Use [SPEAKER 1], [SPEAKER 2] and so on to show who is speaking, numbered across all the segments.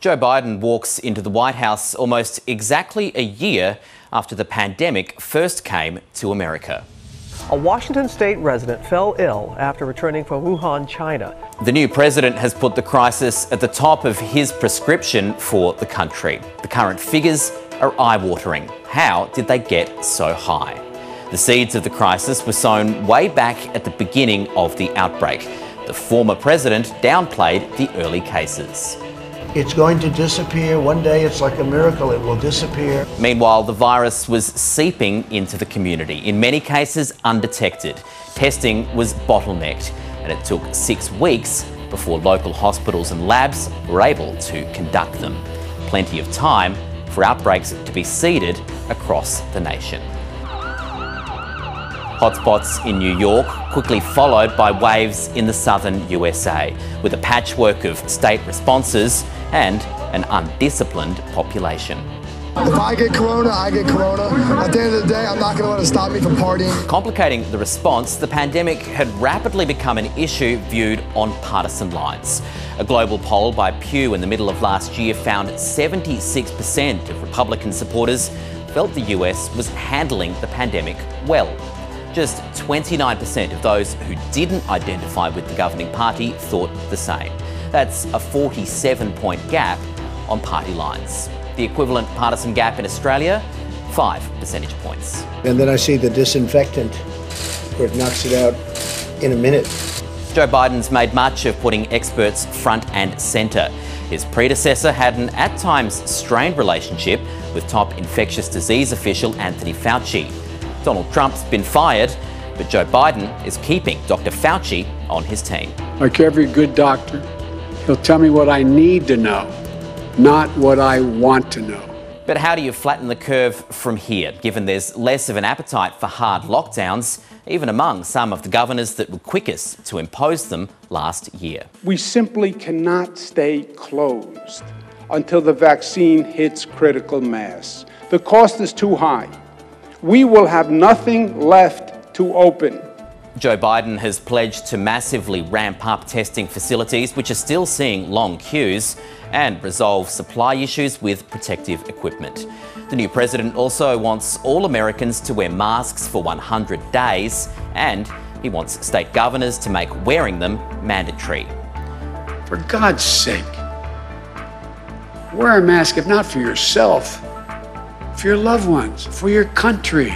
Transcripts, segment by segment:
[SPEAKER 1] Joe Biden walks into the White House almost exactly a year after the pandemic first came to America.
[SPEAKER 2] A Washington state resident fell ill after returning from Wuhan, China.
[SPEAKER 1] The new president has put the crisis at the top of his prescription for the country. The current figures are eye-watering. How did they get so high? The seeds of the crisis were sown way back at the beginning of the outbreak. The former president downplayed the early cases.
[SPEAKER 3] It's going to disappear. One day it's like a miracle, it will disappear.
[SPEAKER 1] Meanwhile, the virus was seeping into the community, in many cases undetected. Testing was bottlenecked, and it took 6 weeks before local hospitals and labs were able to conduct them. Plenty of time for outbreaks to be seeded across the nation. Hotspots in New York, quickly followed by waves in the southern USA, with a patchwork of state responses and an undisciplined population.
[SPEAKER 4] If I get corona, I get corona. At the end of the day, I'm not going to let it stop me from partying.
[SPEAKER 1] Complicating the response, the pandemic had rapidly become an issue viewed on partisan lines. A global poll by Pew in the middle of last year found 76% of Republican supporters felt the US was handling the pandemic well. Just 29% of those who didn't identify with the governing party thought the same. That's a 47-point gap on party lines. The equivalent partisan gap in Australia, 5 percentage points.
[SPEAKER 3] And then I see the disinfectant where it knocks it out in a minute.
[SPEAKER 1] Joe Biden's made much of putting experts front and centre. His predecessor had an at times strained relationship with top infectious disease official Anthony Fauci. Donald Trump's been fired, but Joe Biden is keeping Dr. Fauci on his team.
[SPEAKER 5] Like every good doctor, he'll tell me what I need to know, not what I want to know.
[SPEAKER 1] But how do you flatten the curve from here, given there's less of an appetite for hard lockdowns, even among some of the governors that were quickest to impose them last year?
[SPEAKER 5] We simply cannot stay closed until the vaccine hits critical mass. The cost is too high. We will have nothing left to open.
[SPEAKER 1] Joe Biden has pledged to massively ramp up testing facilities, which are still seeing long queues, and resolve supply issues with protective equipment. The new president also wants all Americans to wear masks for 100 days, and he wants state governors to make wearing them mandatory.
[SPEAKER 5] For God's sake, wear a mask if not for yourself, for your loved ones, for your country.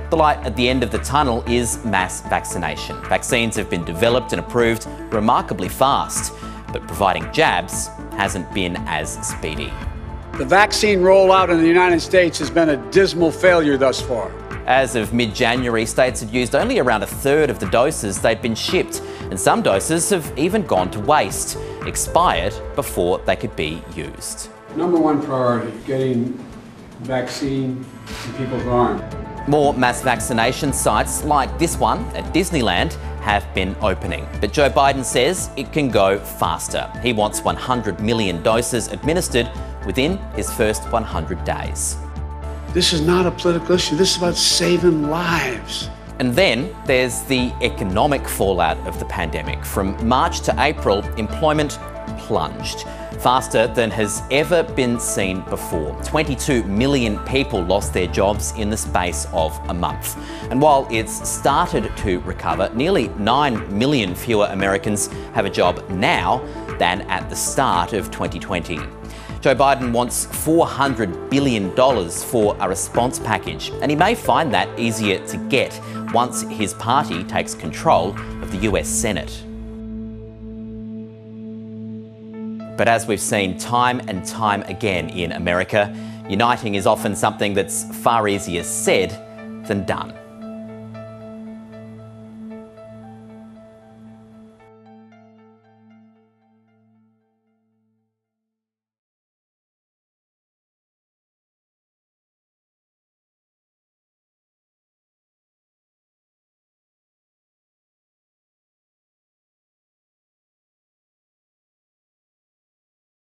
[SPEAKER 1] The light at the end of the tunnel is mass vaccination. Vaccines have been developed and approved remarkably fast, but providing jabs hasn't been as speedy.
[SPEAKER 5] The vaccine rollout in the United States has been a dismal failure thus far.
[SPEAKER 1] As of mid-January, states had used only around a third of the doses they'd been shipped, and some doses have even gone to waste, expired before they could be used.
[SPEAKER 5] Number one priority, getting vaccine in people's arms.
[SPEAKER 1] More mass vaccination sites like this one at Disneyland have been opening. But Joe Biden says it can go faster. He wants 100 million doses administered within his first 100 days.
[SPEAKER 5] This is not a political issue. This is about saving lives.
[SPEAKER 1] And then there's the economic fallout of the pandemic. From March to April, employment plunged, faster than has ever been seen before. 22 million people lost their jobs in the space of a month. And while it's started to recover, nearly 9 million fewer Americans have a job now than at the start of 2020. Joe Biden wants $400 billion for a response package, and he may find that easier to get once his party takes control of the US Senate. But as we've seen time and time again in America, uniting is often something that's far easier said than done.